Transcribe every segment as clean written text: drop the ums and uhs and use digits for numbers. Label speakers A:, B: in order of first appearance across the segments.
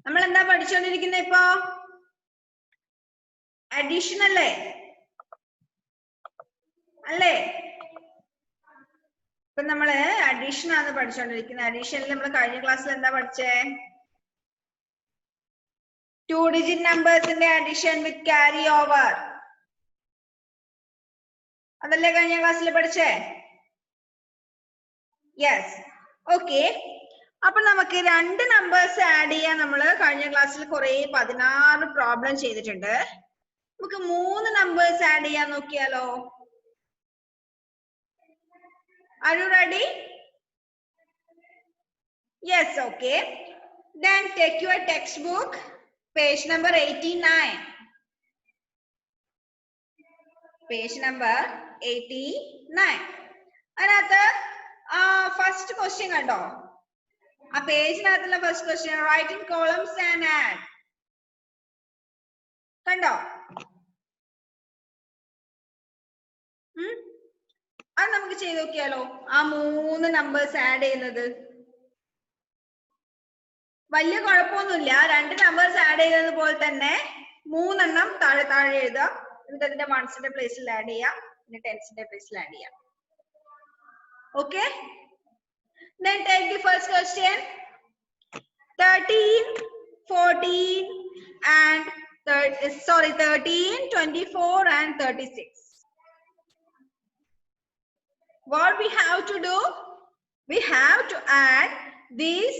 A: നമ്മൾ എന്താ പഠിച്ചുകൊണ്ടിരിക്കുന്നത് ഇപ്പോ? അഡീഷൻ അല്ലേ? അല്ലേ? ഇപ്പൊ നമ്മള് അഡീഷൻ ആണ് പഠിച്ചുകൊണ്ടിരിക്കുന്നത്. അഡീഷനിൽ നമ്മൾ കഴിഞ്ഞ ക്ലാസ്സിൽ എന്താ പഠിച്ചേ? 2 digit നമ്പേഴ്സിന്റെ അഡീഷൻ വിത്ത് ക്യാരി ഓവർ. അതല്ലേ കഴിഞ്ഞ ക്ലാസ്സിൽ പഠിച്ചേ? യെസ്. ഓക്കെ. അപ്പൊ നമുക്ക് രണ്ട് നമ്പേഴ്സ് ആഡ് ചെയ്യാൻ നമ്മൾ കഴിഞ്ഞ ക്ലാസ്സിൽ കുറെ 16 പ്രോബ്ലം ചെയ്തിട്ടുണ്ട്. നമുക്ക് 3 നമ്പേഴ്സ് ആഡ് ചെയ്യാൻ നോക്കിയാലോ? Are you ready? Yes, okay. Then take your textbook, page number 89. Page number 89. അതിനകത്ത് ഫസ്റ്റ് ക്വസ്റ്റ്യൻ കണ്ടോ? ആ പേജിനകത്തുള്ള first question, write in columns and add. കണ്ടോ? അത് നമുക്ക് ചെയ്ത് നോക്കിയാലോ? ആ 3 നമ്പേഴ്സ് ആഡ് ചെയ്യുന്നത് വലിയ കുഴപ്പമൊന്നുമില്ല. 2 നമ്പേഴ്സ് ആഡ് ചെയ്തത് പോലെ തന്നെ 3 എണ്ണം താഴെ താഴെ എഴുതുക. എന്നിട്ട് അതിന്റെ വൺസിന്റെ പ്ലേസിൽ ആഡ് ചെയ്യാം, പിന്നെ ടെൻസിന്റെ പ്ലേസിൽ ആഡ് ചെയ്യാം. Okay. Then take the first question. 13, 14 and 13, 24 and 36. What we have to do? We have to add these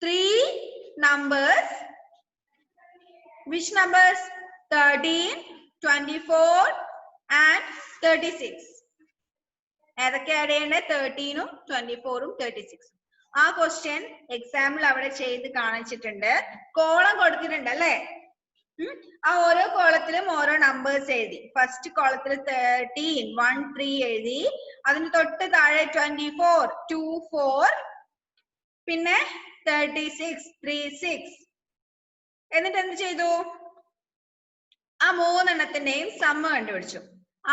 A: 3 numbers. Which numbers? 13, 24 and 36. ഏതൊക്കെ ആഡ് ചെയ്യണ്ടേ? 13 ഉം 24 ഉം 36. ആ ക്വസ്റ്റ്യൻ എക്സാമ്പിൾ അവിടെ ചെയ്ത് കാണിച്ചിട്ടുണ്ട്. കോളം കൊടുത്തിട്ടുണ്ട് അല്ലേ? ആ ഓരോ കോളത്തിലും ഓരോ നമ്പേഴ്സ് എഴുതി. ഫസ്റ്റ് കോളത്തിൽ 13, 1, 3 എഴുതി. അതിന് തൊട്ട് താഴെ 24, 2, 4, പിന്നെ 36, 3, 6. എന്നിട്ട് എന്ത് ചെയ്തു? ആ 3 എണ്ണത്തിന്റെയും സമ്മ കണ്ടുപിടിച്ചു.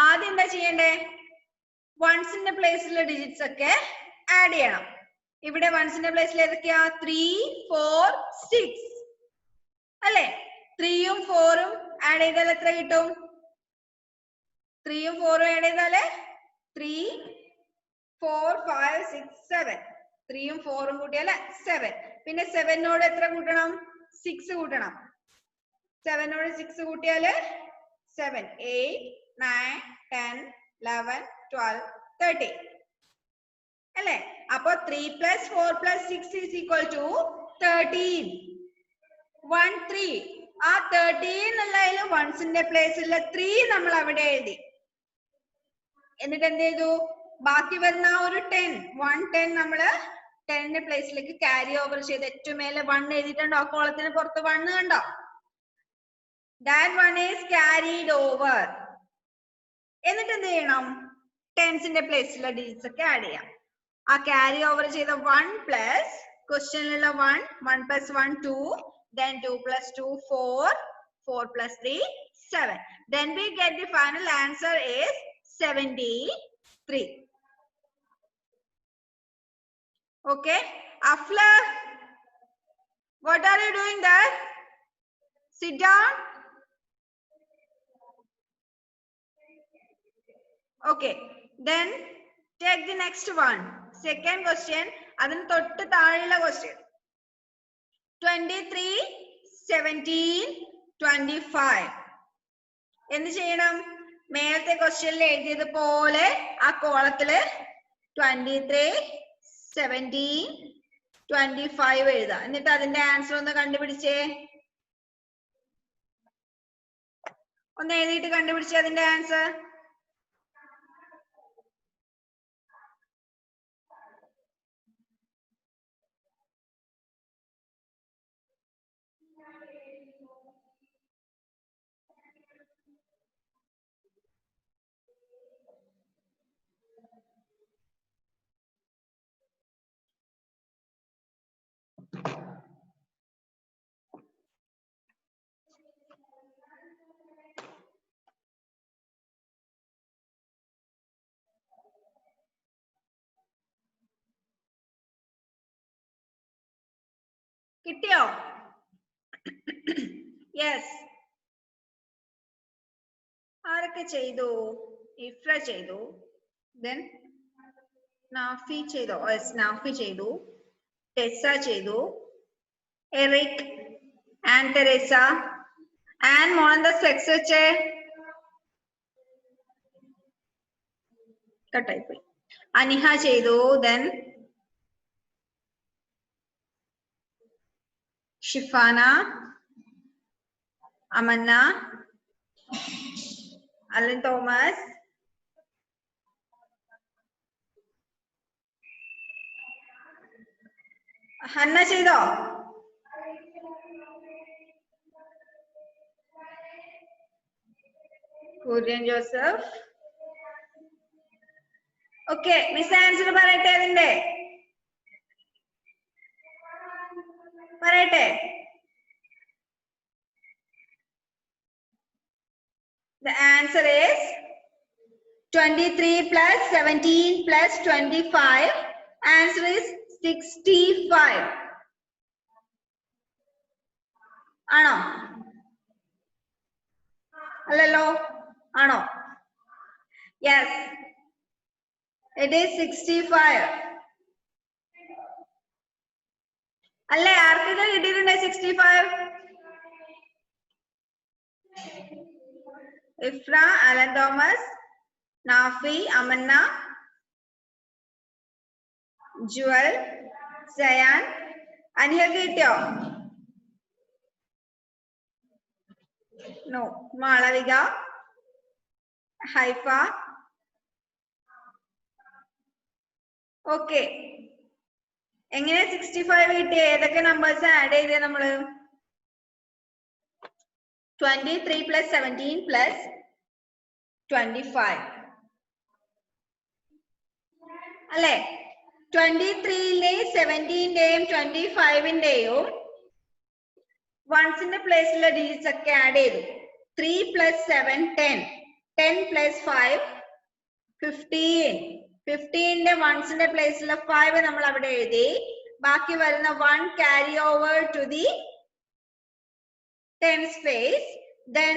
A: ആദ്യം എന്താ ചെയ്യണ്ടേ? വൺസിന്റെ പ്ലേസിലുള്ള ഡിജിറ്റ്സ് ഒക്കെ ആഡ് ചെയ്യണം. ഇവിടെ വൺസിന്റെ പ്ലേസിൽ ഏതൊക്കെയാ? 3, 4, 6 അല്ലേ? 3 ഉം 4 ഉം ആഡ് ചെയ്താൽ എത്ര കിട്ടും? 3 ഉം 4 ഉം ആഡ് ചെയ്താല് 3, 4, 5, 6, 7. 3 ഉം 4 ഉം കൂട്ടിയാല് 7. പിന്നെ 7നോട് എത്ര കൂട്ടണം? 6 കൂട്ടണം. 7നോട് 6 കൂട്ടിയാല് 7, 8, 9, 10, 11, 12, 13 അല്ലേ? അപ്പൊ 3 + 4 + 6 is equal to 13. 1, 3. ആ 13 എന്നുള്ളതിൽ വൺസിന്റെ പ്ലേസിലെ 3 നമ്മൾ അവിടെ എഴുതി. എന്നിട്ട് എന്ത് ചെയ്തു? ബാക്കി വരുന്ന ഒരു 10, 1, 10 നമ്മള് 10ന്റെ പ്ലേസിലേക്ക് ക്യാരി ഓവർ ചെയ്ത് ഏറ്റവും മേലെ 1 എഴുതിയിട്ടുണ്ടോ? ആ കോളത്തിന് പുറത്ത് 1 കണ്ടോ? That one is carried over. എന്നിട്ട് എന്ത് ചെയ്യണം? ടെൻസിന്റെ പ്ലേസിലുള്ള ഡിജിറ്റ്സ് ഒക്കെ ആഡ് ചെയ്യാം. ആ ക്യാരി ഓവർ ചെയ്ത 1 plus ക്വസ്റ്റ്യനിലുള്ള 1, 1 + 1, 2, then 2 + 2, 4, 4 + 3, 7. Then we get the final answer is 73. Okay. Afla, what are you doing there? Sit down. Okay. Then take the next one. Second question. അതിന് തൊട്ട് താഴെയുള്ള question. 23, 17, 25. എന്ത് ചെയ്യണം? മേലത്തെ ക്വസ്റ്റ്യനിൽ എഴുതിയതുപോലെ ആ കോളത്തില് 23, 17, 25 എഴുതാം. എന്നിട്ട് അതിന്റെ ആൻസർ ഒന്ന് കണ്ടുപിടിച്ചേ. ഒന്ന് എഴുതിയിട്ട് കണ്ടുപിടിച്ചേ അതിന്റെ ആൻസർ. കിട്ടിയോ? Yes. ആരൊക്കെ ചെയ്തു? ഇഫ്ര ചെയ്തു. Then നാഫി ചെയ്തു. Yes, നാഫി ചെയ്തു. ടെസ ചെയ്തു. Eric and Teresa. And മോളെന്താ സ്പെക്സ് വെച്ചേ? കട്ടായി പോയി. അനിഹ ചെയ്തു. Then Shifana, Amanna, Alan Thomas, Hannah ചെയ്തോ? Kurian Joseph. Okay, miss answer പറയട്ടെ അതിന്റെ? പറയട്ടെ. The answer is 23 plus 17 plus 25. Answer is 65. ആണോ? അല്ലല്ലോ, ആണോ? Yes, it is 65. അല്ലേ? ആർക്കൊക്കെ കിട്ടിയിട്ടുണ്ട് 65? Ifra, Alan Thomas, Nafi, Amanna, Jewel, Sayan. അനിഹക്ക് കിട്ടിയോ? നോ. മാളവിക, ഹൈഫ. ഓക്കെ, എങ്ങനെ 65 കിട്ടിയ? ഏതൊക്കെ നമ്പേഴ്സ് ആഡ് ചെയ്തേ നമ്മള്? 23 plus 17 plus 25 അല്ലേ? 23ലെ 17ന്റെയും 25ന്റെയും വൺസിന്റെ പ്ലേസിലെ ഡിജിറ്റ്സ് ഒക്കെ ആഡ് ചെയ്തു. 3 plus 7 10, 10 plus 5 15. 15ന്റെ വൺസിന്റെ പ്ലേസിലെ 5 നമ്മൾ അവിടെ എഴുതി. ബാക്കി വരുന്ന 1 carry over to the tens place. Then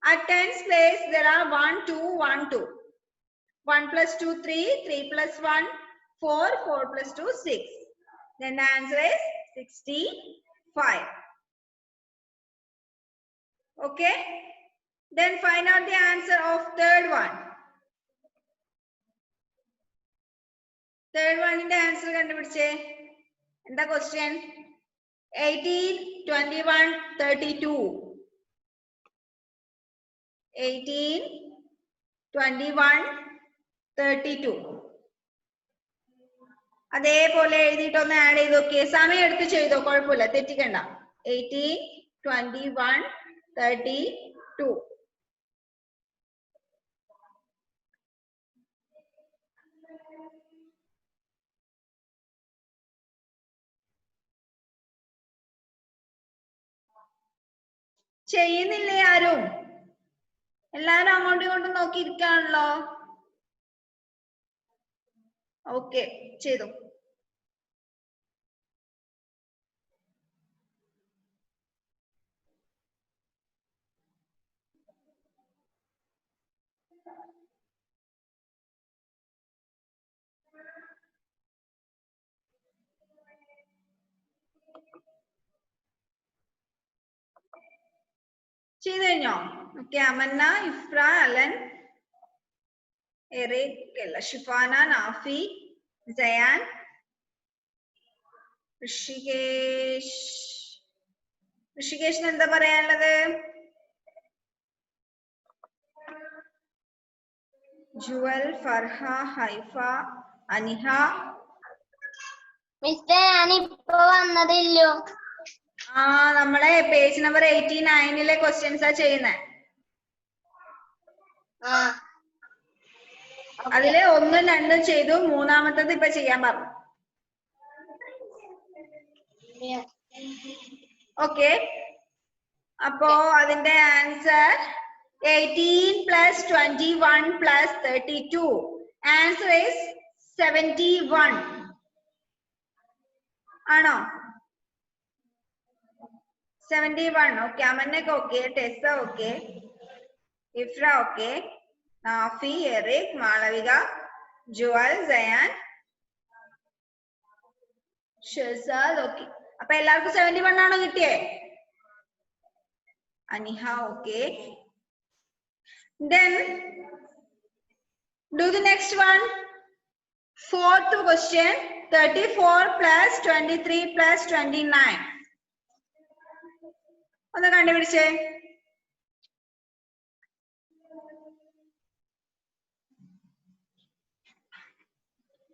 A: at tens place there are 1 2 1 2. 1 plus 2 3, 3 plus 1 4, 4 plus 2 6. Then the answer is 65. Okay, then find out the answer of third one. Third one in the answer കണ്ടുപിടിച്ചേ. എന്താ question? 18 21 32. 18 21 32. അതേപോലെ എഴുതിയിട്ടൊന്ന് add ചെയ്ത് നോക്കിയേ. സമയം എടുത്ത് ചെയ്തോ, കുഴപ്പമില്ല, തെറ്റിക്കണ്ട. 18 21 32. ചെയ്യുന്നില്ലേ ആരും? എല്ലാരും അങ്ങോട്ടും ഇങ്ങോട്ടും നോക്കിയിരിക്കാണല്ലോ. ഓക്കെ, ചെയ്തു. ചെയ്തു കഴിഞ്ഞോ? ഓക്കെ, അമന്ന, ഇഫ്ര, അലൻ, എറിക്, ഷിഫാന, നാഫി, സയാൻ, ഋഷികേഷ്. ഋഷികേഷിന് എന്താ പറയാനുള്ളത്? ജുവൽ, ഫർഹ, ഹൈഫ, അനിഹ.
B: മിസ്റ്റർ ഞാനിപ്പോ വന്നതില്ലോ.
A: നമ്മളെ പേജ് നമ്പർ 89ലെ ക്വസ്റ്റ്യൻസാ ചെയ്യുന്നേ. അതില് 1 2 ചെയ്തു, മൂന്നാമത്തത് ഇപ്പൊ ചെയ്യാൻ പറഞ്ഞു. ഓക്കെ, അപ്പോ അതിന്റെ answer 18 plus 21 plus 32. Answer is 71. ആണോ? 71. Okay. Amanek okay. Tessa okay. Ifra okay. Nafi, Eric, Malavika, Joel, Zayan, Shazad okay. Appa ellarku 71 aanu kittiye. Aniha okay. Then do the next one. Fourth question. 34 plus 23 plus 29. ഒന്ന് കണ്ടുപിടിച്ചേ.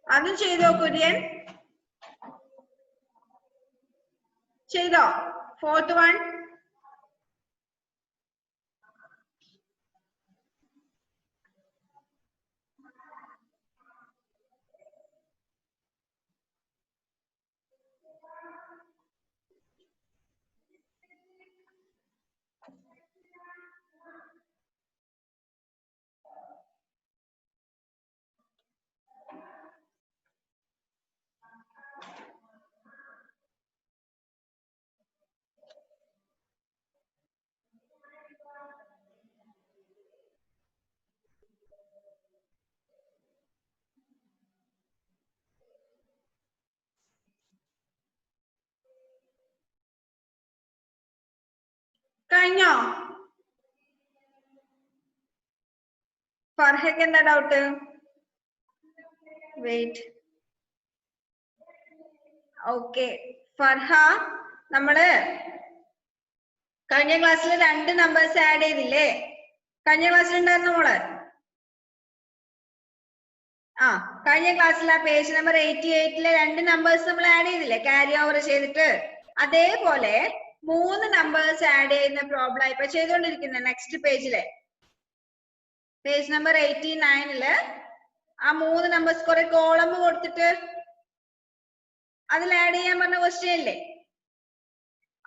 A: അതും ചെയ്തോ കുര്യൻ? ചെയ്തോ? Fourth one. കഴിഞ്ഞോ? ഫർഹയ്ക്ക് എന്താ doubt? Wait. Okay Farha, നമ്മള് കഴിഞ്ഞ ക്ലാസ്സിൽ 2 numbers add ചെയ്തില്ലേ? കഴിഞ്ഞ ക്ലാസ്സിൽ ഉണ്ടായിരുന്ന മോള്? കഴിഞ്ഞ ക്ലാസ്സിൽ ആ പേജ് നമ്പർ 88-ലെ 2 നമ്പേഴ്സ് നമ്മൾ ആഡ് ചെയ്തില്ലേ, ക്യാരി ഓവർ ചെയ്തിട്ട്? അതേപോലെ 3 നമ്പേഴ്സ് ആഡ് ചെയ്യുന്ന പ്രോബ്ലം ഇപ്പൊ ചെയ്തുകൊണ്ടിരിക്കുന്നത്. നെക്സ്റ്റ് പേജിലെ പേജ് നമ്പർ 89-ല് ആ 3 നമ്പേഴ്സ് കുറെ കോളം കൊടുത്തിട്ട് അതിൽ ആഡ് ചെയ്യാൻ പറഞ്ഞ ക്വസ്റ്റ്യൻ ഇല്ലേ?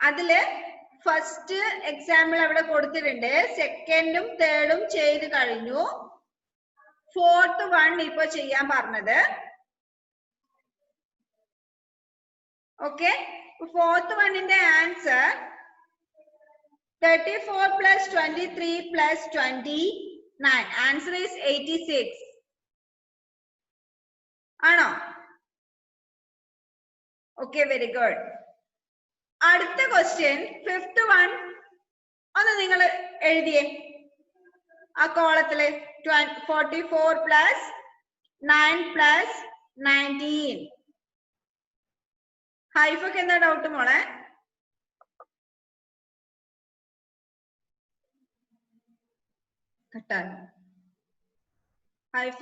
A: അതില് ഫസ്റ്റ് എക്സാമ്പിൾ അവിടെ കൊടുത്തിട്ടുണ്ട്. സെക്കൻഡും തേർഡും ചെയ്ത് കഴിഞ്ഞു. ഫോർത്ത് വൺ ഇപ്പൊ ചെയ്യാൻ പറഞ്ഞത്. ഓക്കെ, ഫോർത്ത് വണ്ണിന്റെ answer 34 plus 23 plus 29. Answer is 86. ആണോ? Okay, very good. അടുത്ത ക്വസ്റ്റ്യൻ ഫിഫ്ത്ത് വൺ ഒന്ന് നിങ്ങൾ എഴുതിയേ ആ കോളത്തില്. 44 plus 9 plus 19. ഹൈഫക്ക് എന്താ ഡൗട്ട് മോളെ? കട്ടാണ്. ഹൈഫ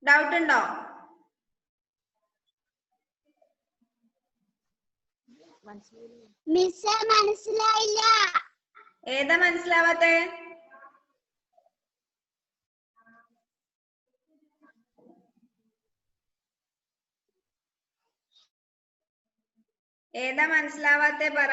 A: ഡൗട്ട് ഉണ്ടോ?
B: മിസ്സേ മനസ്സിലായില്ല.
A: ഏതാ മനസ്സിലാവാത്തെ? ഏതാ മനസ്സിലാവാത്തെ പറ.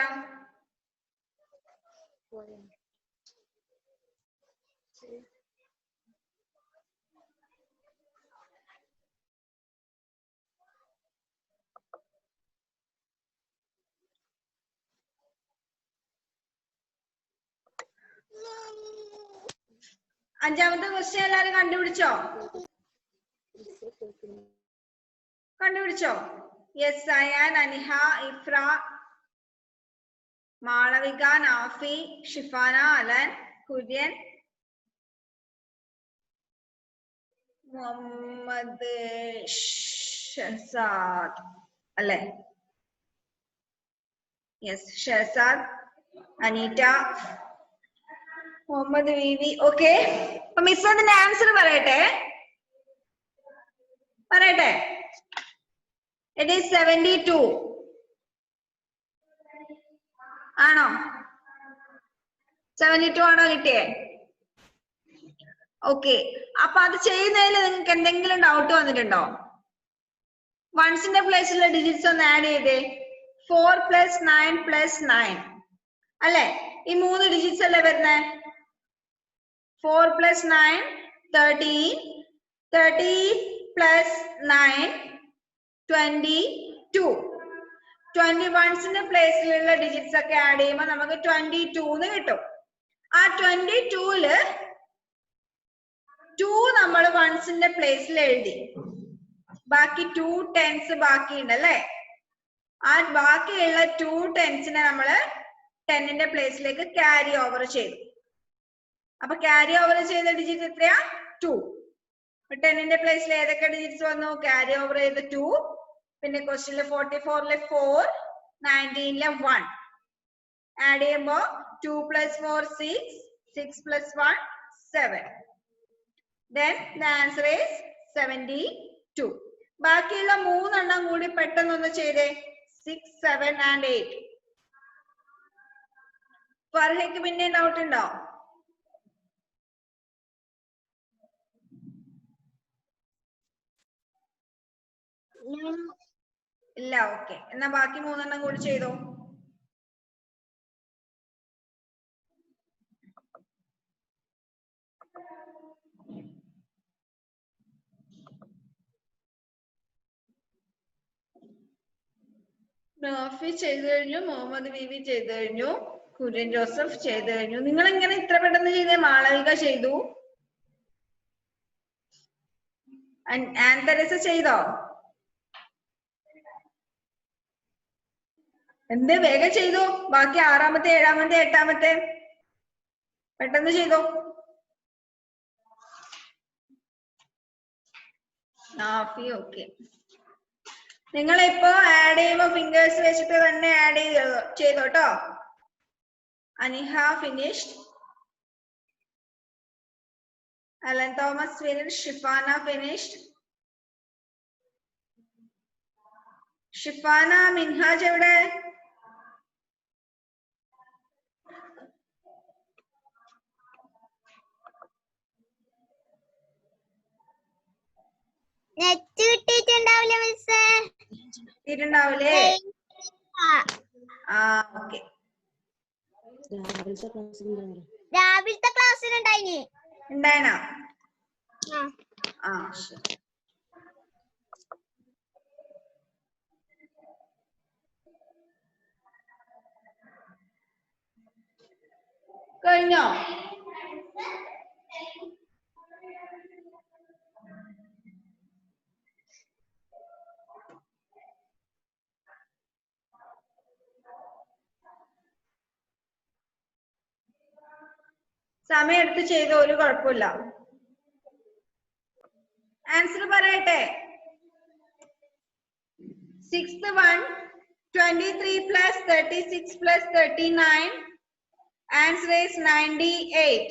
A: അഞ്ചാമത്തെ ക്വസ്റ്റ്യൻ എല്ലാരും കണ്ടുപിടിച്ചോ? കണ്ടുപിടിച്ചോ? യെസ്, അയാൻ, അനിഹ, ഇഫ്ര, മാളവിക, നാഫി, ഷിഫാന, അലൻ, കുര്യൻ, മുഹമ്മദ് ഷഹസാദ് അല്ലേ? യെസ്, ഷഹസാദ്, അനീറ്റ, മുഹമ്മദ് വിവി. ഓക്കെ, അപ്പൊ മിസ് അതിന്റെ ആൻസർ പറയട്ടെ. It is 72. ആണോ? 72 ആണോ കിട്ടിയേ? ഓക്കെ, അപ്പൊ അത് ചെയ്യുന്നതിൽ നിങ്ങൾക്ക് എന്തെങ്കിലും ഡൗട്ട് വന്നിട്ടുണ്ടോ? വൺസിന്റെ പ്ലേസിലുള്ള ഡിജിറ്റ്സ് ഒന്ന് ആഡ് ചെയ്തേ. 4 plus 9 plus 9 അല്ലെ? ഈ 3 ഡിജിറ്റ്സ് അല്ലേ വരുന്നേ? 4 plus 9 13. 30 plus 9 22. 21ന്റെ പ്ലേസിലുള്ള ഡിജിറ്റ്സ് ഒക്കെ ആഡ് ചെയ്യുമ്പോൾ നമുക്ക് 22 എന്ന് കിട്ടും. ആ 22ല് 2 നമ്മൾ വൺസിന്റെ പ്ലേസിൽ എഴുതി. ബാക്കി 2 10s ബാക്കിയുണ്ട് അല്ലേ? ആ ബാക്കിയുള്ള 2 10നെ നമ്മള് 10ന്റെ പ്ലേസിലേക്ക് ക്യാരി ഓവർ ചെയ്തു. അപ്പൊ ക്യാരി ഓവർ ചെയ്ത ഡിജിറ്റ് എത്രയാ? 2. 10ന്റെ പ്ലേസിൽ ഏതൊക്കെ ഡിജിറ്റ്സ് വന്നു? ക്യാരി ഓവർ ചെയ്ത 2. പിന്നെ ക്വസ്റ്റ്യനില് 44ലെ 4, 19ലെ 1 ആഡ് ചെയ്യുമ്പോ 2 + 4 6, 6 + 1 7. Then the answer is 72. ബാക്കിയുള്ള 3 എണ്ണം കൂടി പെട്ടെന്നൊന്ന് ചെയ്തേ. 6, 7 and 8. ഫർഹയ്ക്ക് പിന്നെ ഡൗട്ട് ഉണ്ടോ? ഇല്ല. ഓക്കെ, എന്നാ ബാക്കി 3 എണ്ണം കൂടി ചെയ്തോ. നാഫി ചെയ്തു കഴിഞ്ഞു, മുഹമ്മദ് ബീവി ചെയ്തു കഴിഞ്ഞു, കുര്യൻ ജോസഫ് ചെയ്തു കഴിഞ്ഞു. നിങ്ങൾ എങ്ങനെ ഇത്ര പെട്ടെന്ന് ചെയ്തേ? മാളവിക ചെയ്തു. ആൻതരസ് ചെയ്തോ? എന്ത് വേഗം ചെയ്തു? ബാക്കി 6ാമത്തെ 7ാമത്തെ 8ാമത്തെ പെട്ടെന്ന് ചെയ്തോ. നാഫി ഓക്കെ. നിങ്ങൾ ഇപ്പോ ആഡ് ചെയ്യുമ്പോ ഫിംഗേഴ്സ് വെച്ചിട്ട് തന്നെ ആഡ് ചെയ്തോട്ടോ. Aniha finished, Alan Thomas finished, Shifana finished. Shifana, Minhaj എവിടെ?
B: നെറ്റ് കിട്ടിയിട്ടുണ്ടാവില്ല മിസ്സേ.
A: കിട്ടിയിട്ടുണ്ടാവില്ലേ? ആ ഓക്കെ.
B: രാവിലത്തെ ക്ലാസ്സിലുണ്ടായിനി.
A: ഉണ്ടായിനാ? ആ ശരി. കഴിഞ്ഞോ? സമയം എടുത്ത് ചെയ്ത ഒരു കുഴപ്പമില്ല. ആൻസർ പറയട്ടെ. 6th one 23 plus 36 plus 39. Answer is 98.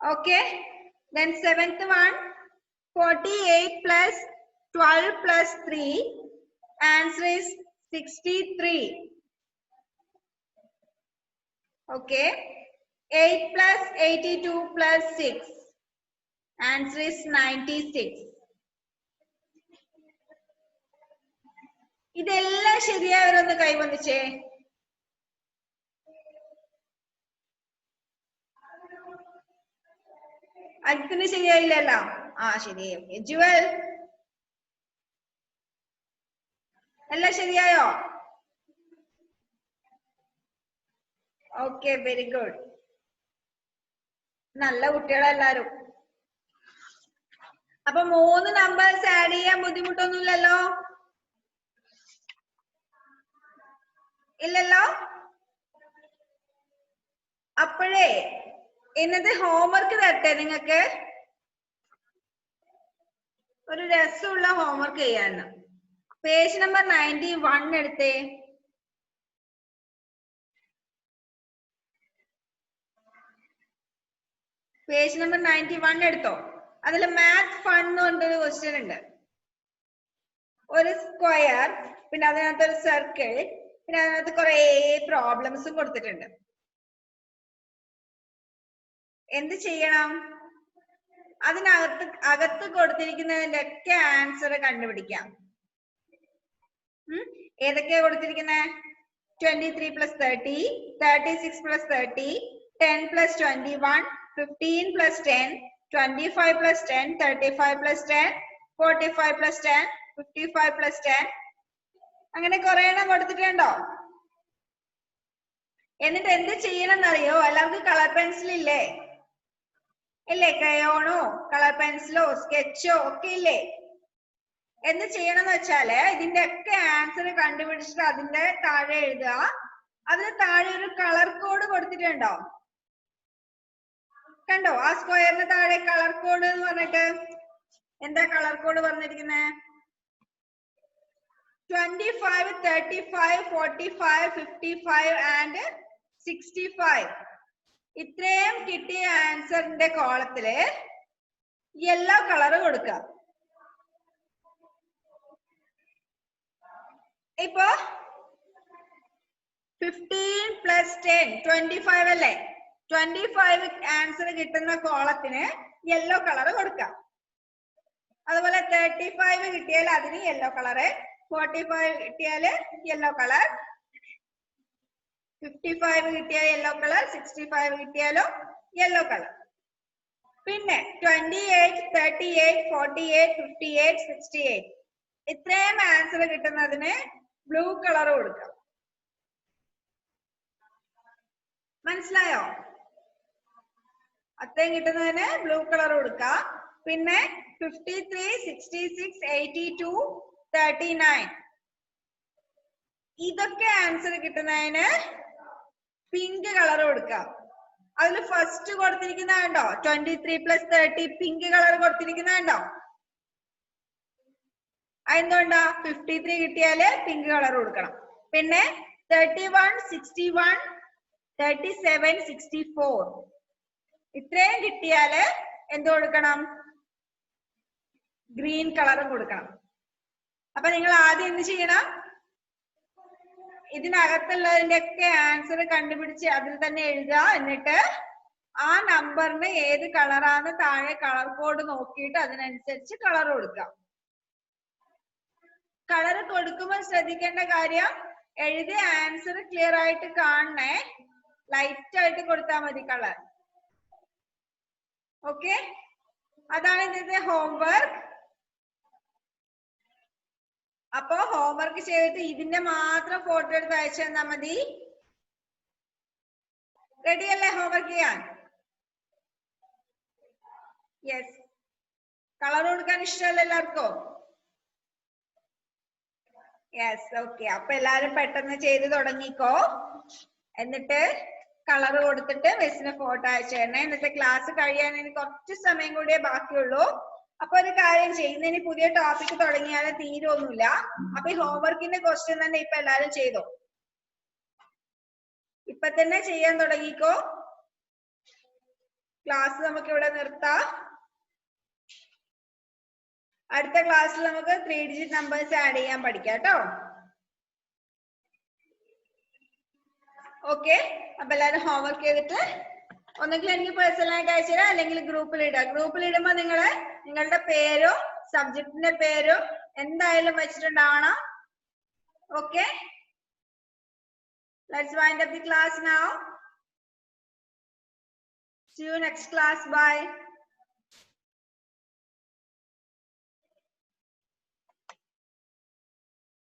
A: Okay. Then 7th one 48 plus 12 plus 3. Answer is 63. Okay. 8 plus 82 plus 6. Answer is 96. ഇതെല്ലാം ശരിയായവരൊന്ന് കൈവന്നിച്ചേ. അടുത്തിന് ശരിയായില്ലല്ലോ. ആ ശരിയായി. ഓക്കെ. ജുവൽ എല്ലാം ശരിയായോ? Okay, very good. നല്ല കുട്ടികളെല്ലാരും. അപ്പൊ 3 നമ്പേഴ്സ് ആഡ് ചെയ്യാൻ ബുദ്ധിമുട്ടൊന്നുമില്ലല്ലോ? ഇല്ലല്ലോ? അപ്പോഴേ ഇന്നത്തെ ഹോംവർക്ക് തരട്ടെ നിങ്ങൾക്ക്? ഒരു രസമുള്ള ഹോംവർക്ക് ചെയ്യാണ്. പേജ് നമ്പർ 91 എടുത്തേ. പേജ് നമ്പർ 91 എടുത്തോ. അതിൽ മാത്സ് ഫൺ എന്ന് പറഞ്ഞൊരു ക്വസ്റ്റ്യൻ ഉണ്ട്. ഒരു സ്ക്വയർ, പിന്നെ അതിനകത്ത് ഒരു സർക്കിൾ, പിന്നെ അതിനകത്ത് കുറെ പ്രോബ്ലംസും കൊടുത്തിട്ടുണ്ട്. എന്ത് ചെയ്യണം? അകത്ത് കൊടുത്തിരിക്കുന്നതിന്റെ ഒക്കെ ആൻസർ കണ്ടുപിടിക്കാം. ഏതൊക്കെയാ കൊടുത്തിരിക്കുന്നത്? 23 plus 30, 36 plus 30, 10 plus 21, 15 plus 10, 25 plus 10, 35 plus 10, 45 plus 10, 55 plus 10. അങ്ങനെ കുറെ എണ്ണം കൊടുത്തിട്ടുണ്ടോ? എന്നിട്ട് എന്ത് ചെയ്യണം എന്നറിയോ? എല്ലാവർക്കും കളർ പെൻസിൽ ഇല്ലേ? ഇല്ലേ? ക്രയോണോ കളർ പെൻസിലോ സ്കെച്ചോ ഒക്കെ ഇല്ലേ? എന്ത് ചെയ്യണം എന്ന് വെച്ചാല് ഇതിന്റെ ഒക്കെ ആൻസർ കണ്ടുപിടിച്ചിട്ട് അതിന്റെ താഴെ എഴുതുക. അതിന് താഴെ ഒരു കളർ കോഡ് കൊടുത്തിട്ടുണ്ടോ? കണ്ടോ? ആ സ്ക്വയറിന് താഴെ കളർ കോഡ് എന്ന് പറഞ്ഞിട്ട് എന്താ കളർ കോഡ് പറഞ്ഞിരിക്കുന്നത്? 25, 35, 45, 55 and 65. ഇത്രയും കിട്ടിയ ആൻസറിന്റെ കോളത്തില് യെല്ലോ കളർ കൊടുക്കുക. ഇപ്പൊ 15 plus 10 25 അല്ലേ? 25 ആൻസർ കിട്ടുന്ന കോളത്തിന് യെല്ലോ കളർ കൊടുക്കാം. അതുപോലെ 35 കിട്ടിയാൽ അതിന് യെല്ലോ കളറ്, 45 കിട്ടിയാല് യെല്ലോ കളർ, 55 കിട്ടിയാൽ യെല്ലോ കളർ, 65 കിട്ടിയാലും യെല്ലോ കളർ. പിന്നെ 28, 38, 48, 58, 68 ഇത്രയും ആൻസർ കിട്ടുന്നതിന് ബ്ലൂ കളർ കൊടുക്കാം. മനസ്സിലായോ? അത്രയും കിട്ടുന്നതിന് ബ്ലൂ കളർ കൊടുക്കാം. പിന്നെ 53, 66, 82, 39 ഇതൊക്കെ ആൻസർ കിട്ടുന്നതിന് പിങ്ക് കളർ കൊടുക്കാം. അതിൽ ഫസ്റ്റ് കൊടുത്തിരിക്കുന്ന കണ്ടോ? 23 plus 30 പിങ്ക് കളർ കൊടുത്തിരിക്കുന്ന കണ്ടോ? അതെന്തുകൊണ്ടാ? 53 കിട്ടിയാല് പിങ്ക് കളർ കൊടുക്കണം. പിന്നെ 31, 61, 37, 64 ഇത്രയും കിട്ടിയാല് എന്ത് കൊടുക്കണം? ഗ്രീൻ കളറും കൊടുക്കണം. അപ്പൊ നിങ്ങൾ ആദ്യം എന്ത് ചെയ്യണം? ഇതിനകത്തുള്ളതിന്റെ ഒക്കെ ആൻസർ കണ്ടുപിടിച്ച് അതിൽ തന്നെ എഴുതുക. എന്നിട്ട് ആ നമ്പറിന് ഏത് കളറാണ് താഴെ കളർ കോഡ് നോക്കിയിട്ട് അതിനനുസരിച്ച് കളർ കൊടുക്കാം. കളർ കൊടുക്കുമ്പോൾ ശ്രദ്ധിക്കേണ്ട കാര്യം, എഴുതിയ ആൻസർ ക്ലിയർ ആയിട്ട് കാണണേ. ലൈറ്റ് ആയിട്ട് കൊടുത്താൽ മതി കളർ. ഓക്കെ, അതാണ് ഇതിന്റെ ഹോംവർക്ക്. അപ്പോ ഹോംവർക്ക് ചെയ്തിട്ട് ഇതിന്റെ മാത്രം ഫോട്ടോ എടുത്ത് അയച്ചു തന്നാ മതി. റെഡി അല്ലേ ഹോംവർക്ക് ചെയ്യാൻ? യെസ്. കളർ കൊടുക്കാൻ ഇഷ്ടമല്ല എല്ലാവർക്കും? യെസ്. ഓക്കെ, അപ്പൊ എല്ലാരും പെട്ടെന്ന് ചെയ്ത് തുടങ്ങിക്കോ. എന്നിട്ട് കളർ കൊടുത്തിട്ട് മിസ്സിന് ഫോട്ടോ അയച്ചു തരണേ. എന്നിട്ട് ക്ലാസ് കഴിയാൻ ഇനി കുറച്ച് സമയം കൂടിയേ ബാക്കിയുള്ളൂ. അപ്പൊ ഒരു കാര്യം ചെയ്യുന്നതിന് പുതിയ ടോപ്പിക് തുടങ്ങിയാൽ തീരൊന്നുമില്ല. അപ്പൊ ഈ ഹോംവർക്കിന്റെ ക്വസ്റ്റ്യൻ തന്നെ ഇപ്പൊ എല്ലാരും ചെയ്തോ. ഇപ്പൊ തന്നെ ചെയ്യാൻ തുടങ്ങിക്കോ. ക്ലാസ് നമുക്ക് ഇവിടെ നിർത്താം. അടുത്ത ക്ലാസ്സിൽ നമുക്ക് 3 ഡിജിറ്റ് നമ്പേഴ്സ് ആഡ് ചെയ്യാൻ പഠിക്കാം കേട്ടോ. ഓക്കെ, അപ്പൊ എല്ലാരും ഹോംവർക്ക് ചെയ്തിട്ട് ഒന്നെങ്കിൽ എനിക്ക് പേഴ്സണൽ ആയിട്ട് അയച്ചുതരാം, അല്ലെങ്കിൽ ഗ്രൂപ്പിൽ ഇടാം. ഗ്രൂപ്പിൽ ഇടുമ്പോ നിങ്ങളുടെ പേരും സബ്ജക്റ്റിന്റെ പേരും എന്തായാലും വെച്ചിട്ടുണ്ടാവണം. Okay, let's wind up the class now. See you next class. Bye.